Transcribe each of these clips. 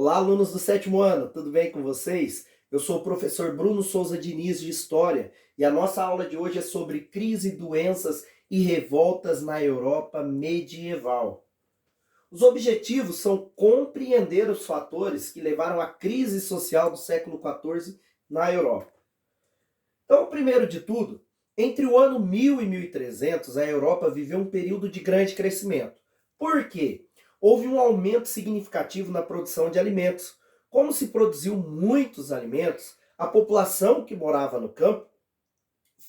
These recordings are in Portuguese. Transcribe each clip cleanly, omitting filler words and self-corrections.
Olá, alunos do sétimo ano, tudo bem com vocês? Eu sou o professor Bruno Souza Diniz, de História, e a nossa aula de hoje é sobre crise, doenças e revoltas na Europa medieval. Os objetivos são compreender os fatores que levaram à crise social do século XIV na Europa. Então, primeiro de tudo, entre o ano 1000 e 1300, a Europa viveu um período de grande crescimento. Por quê? Houve um aumento significativo na produção de alimentos. Como se produziu muitos alimentos, a população que morava no campo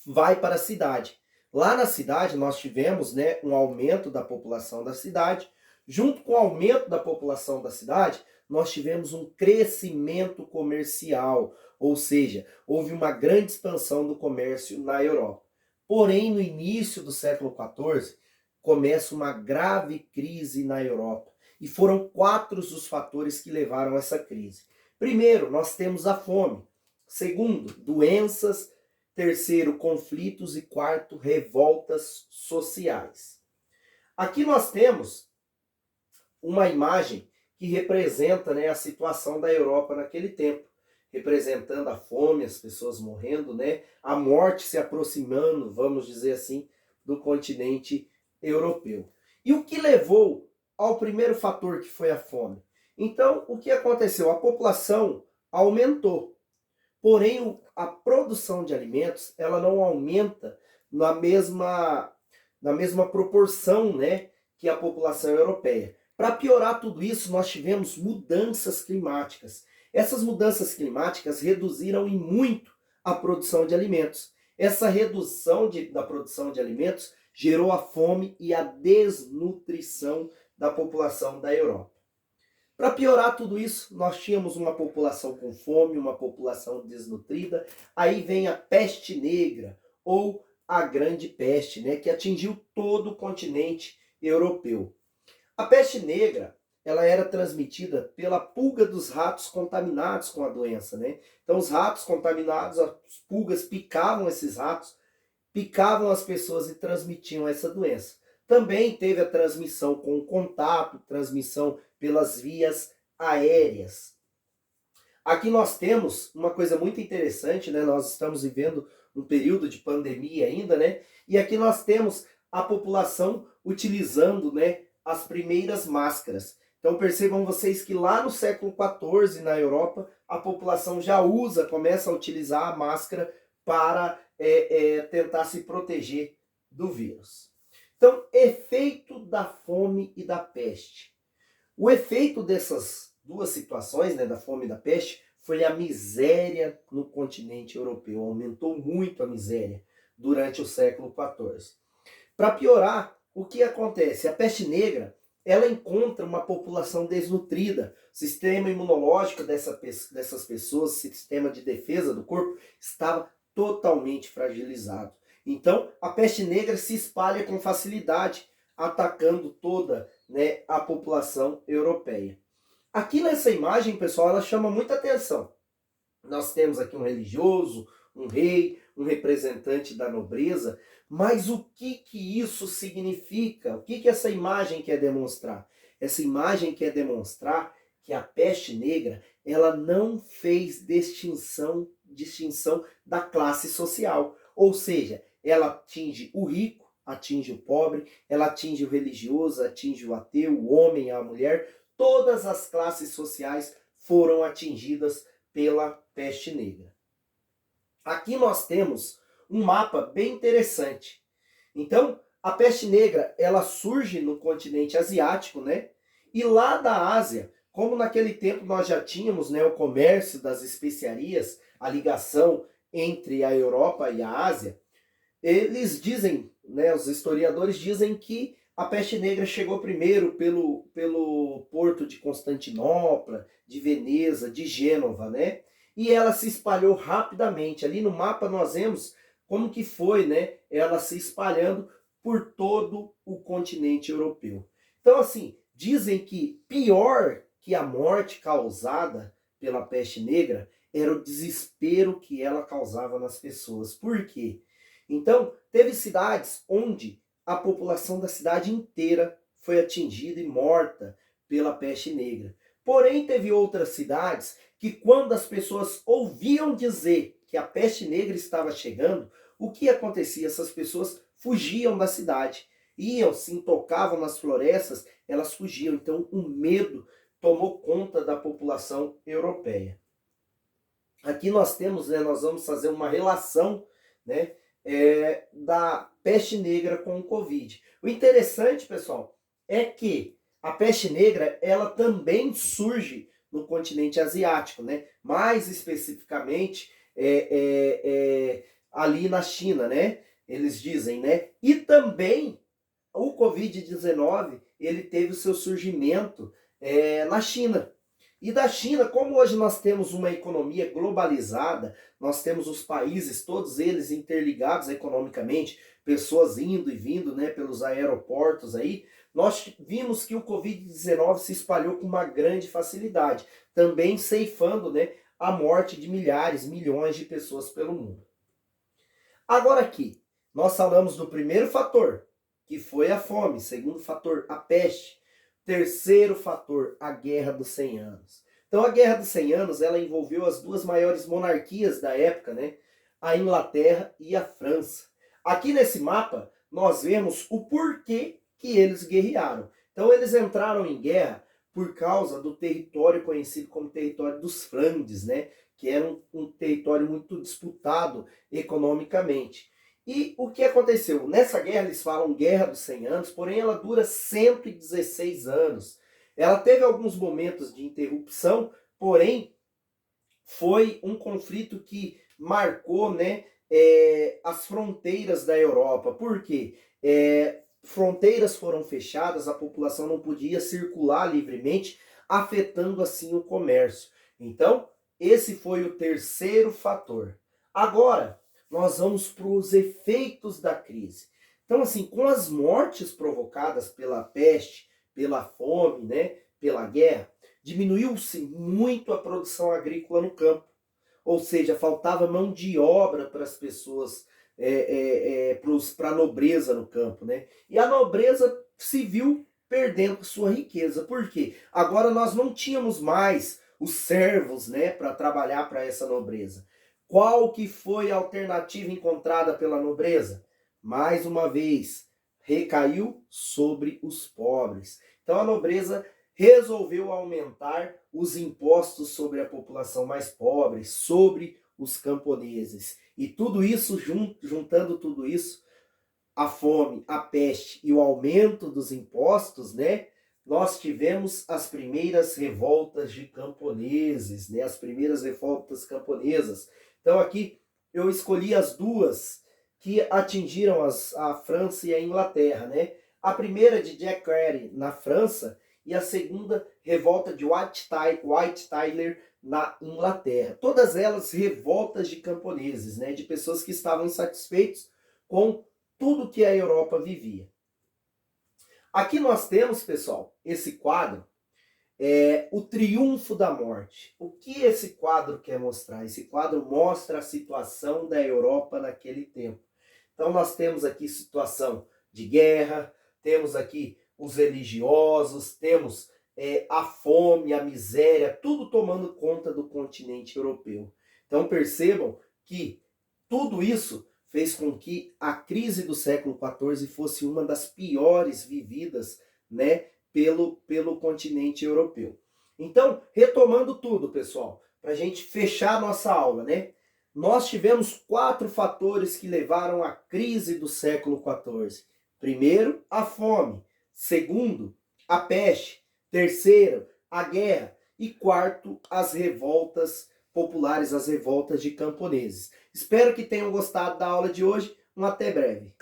vai para a cidade. Lá na cidade nós tivemos, um aumento da população da cidade. Junto com o aumento da população da cidade, nós tivemos um crescimento comercial, ou seja, houve uma grande expansão do comércio na Europa. Porém, no início do século XIV, começa uma grave crise na Europa. E foram quatro os fatores que levaram a essa crise. Primeiro, nós temos a fome. Segundo, doenças. Terceiro, conflitos. E quarto, revoltas sociais. Aqui nós temos uma imagem que representa, a situação da Europa naquele tempo, representando a fome, as pessoas morrendo, a morte se aproximando, vamos dizer assim, do continente europeu. E o que levou ao primeiro fator, que foi a fome? Então, o que aconteceu? A população aumentou, porém a produção de alimentos ela não aumenta na mesma proporção, que a população europeia. Para piorar tudo isso, nós tivemos mudanças climáticas. Essas mudanças climáticas reduziram em muito a produção de alimentos. Essa redução da produção de alimentos gerou a fome e a desnutrição da população da Europa. Para piorar tudo isso, nós tínhamos uma população com fome, uma população desnutrida. Aí vem a peste negra, ou a grande peste, que atingiu todo o continente europeu. A peste negra, ela era transmitida pela pulga dos ratos contaminados com a doença, Então os ratos contaminados, as pulgas picavam esses ratos, picavam as pessoas e transmitiam essa doença. Também teve a transmissão com contato, transmissão pelas vias aéreas. Aqui nós temos uma coisa muito interessante, Nós estamos vivendo um período de pandemia ainda, E aqui nós temos a população utilizando, as primeiras máscaras. Então percebam vocês que lá no século XIV, na Europa, a população já começa a utilizar a máscara para tentar se proteger do vírus. Então, efeito da fome e da peste. O efeito dessas duas situações, da fome e da peste, foi a miséria no continente europeu. Aumentou muito a miséria durante o século XIV. Para piorar, o que acontece? A peste negra, ela encontra uma população desnutrida. O sistema imunológico dessas pessoas, o sistema de defesa do corpo, estava totalmente fragilizado. Então, a peste negra se espalha com facilidade, atacando toda, a população europeia. Aqui nessa imagem, pessoal, ela chama muita atenção. Nós temos aqui um religioso, um rei, um representante da nobreza, mas o que isso significa? O que essa imagem quer demonstrar? Essa imagem quer demonstrar que a peste negra, ela não fez distinção da classe social. Ou seja, ela atinge o rico, atinge o pobre, ela atinge o religioso, atinge o ateu, o homem, a mulher. Todas as classes sociais foram atingidas pela peste negra. Aqui nós temos um mapa bem interessante. Então, a peste negra, ela surge no continente asiático, E lá da Ásia, como naquele tempo nós já tínhamos, o comércio das especiarias, a ligação entre a Europa e a Ásia, eles dizem, os historiadores dizem que a peste negra chegou primeiro pelo porto de Constantinopla, de Veneza, de Gênova, E ela se espalhou rapidamente. Ali no mapa nós vemos como que foi, ela se espalhando por todo o continente europeu. Então, assim, dizem que pior que a morte causada pela peste negra era o desespero que ela causava nas pessoas. Por quê? Então, teve cidades onde a população da cidade inteira foi atingida e morta pela peste negra. Porém, teve outras cidades que, quando as pessoas ouviam dizer que a peste negra estava chegando, o que acontecia? Essas pessoas fugiam da cidade, iam, se intocavam nas florestas, elas fugiam. Então, o medo tomou conta da população europeia. Aqui nós temos, né, nós vamos fazer uma relação, né, da peste negra com o Covid. O interessante, pessoal, é que a peste negra, ela também surge no continente asiático, né? Mais especificamente ali na China, né? Eles dizem, né? E também o Covid-19, ele teve o seu surgimento na China. E da China, como hoje nós temos uma economia globalizada, nós temos os países, todos eles interligados economicamente, pessoas indo e vindo, né, pelos aeroportos aí, nós vimos que o Covid-19 se espalhou com uma grande facilidade, também ceifando, né, a morte de milhares, milhões de pessoas pelo mundo. Agora aqui, nós falamos do primeiro fator, que foi a fome, segundo fator, a peste, terceiro fator, a Guerra dos 100 Anos. Então a Guerra dos 100 Anos, ela envolveu as duas maiores monarquias da época, né? A Inglaterra e a França. Aqui nesse mapa, nós vemos o porquê que eles guerrearam. Então eles entraram em guerra por causa do território conhecido como território dos Flandes, né? Que era um território muito disputado economicamente. E o que aconteceu? Nessa guerra, eles falam Guerra dos 100 Anos, porém ela dura 116 anos. Ela teve alguns momentos de interrupção, porém foi um conflito que marcou, né, as fronteiras da Europa. Por quê? Fronteiras foram fechadas, a população não podia circular livremente, afetando assim o comércio. Então, esse foi o terceiro fator. Agora, nós vamos para os efeitos da crise. Então, assim, com as mortes provocadas pela peste, pela fome, né, pela guerra, diminuiu-se muito a produção agrícola no campo. Ou seja, faltava mão de obra para as pessoas, para a nobreza no campo, né? E a nobreza se viu perdendo sua riqueza. Por quê? Agora nós não tínhamos mais os servos, né, para trabalhar para essa nobreza. Qual que foi a alternativa encontrada pela nobreza? Mais uma vez, recaiu sobre os pobres. Então a nobreza resolveu aumentar os impostos sobre a população mais pobre, sobre os camponeses. E tudo isso, juntando tudo isso, a fome, a peste e o aumento dos impostos, né? Nós tivemos as primeiras revoltas de camponeses, né? As primeiras revoltas camponesas. Então aqui eu escolhi as duas que atingiram a França e a Inglaterra, né? A primeira de Jack Carey na França e a segunda revolta de White Tyler na Inglaterra. Todas elas revoltas de camponeses, né? De pessoas que estavam insatisfeitos com tudo que a Europa vivia. Aqui nós temos, pessoal, esse quadro, o triunfo da morte. O que esse quadro quer mostrar? Esse quadro mostra a situação da Europa naquele tempo. Então nós temos aqui situação de guerra, temos aqui os religiosos, temos a fome, a miséria, tudo tomando conta do continente europeu. Então percebam que tudo isso fez com que a crise do século XIV fosse uma das piores vividas, né, pelo continente europeu. Então, retomando tudo, pessoal, para a gente fechar a nossa aula, né? Nós tivemos 4 fatores que levaram à crise do século XIV. Primeiro, a fome. Segundo, a peste. Terceiro, a guerra. E quarto, as revoltas populares, as revoltas de camponeses. Espero que tenham gostado da aula de hoje. Até breve.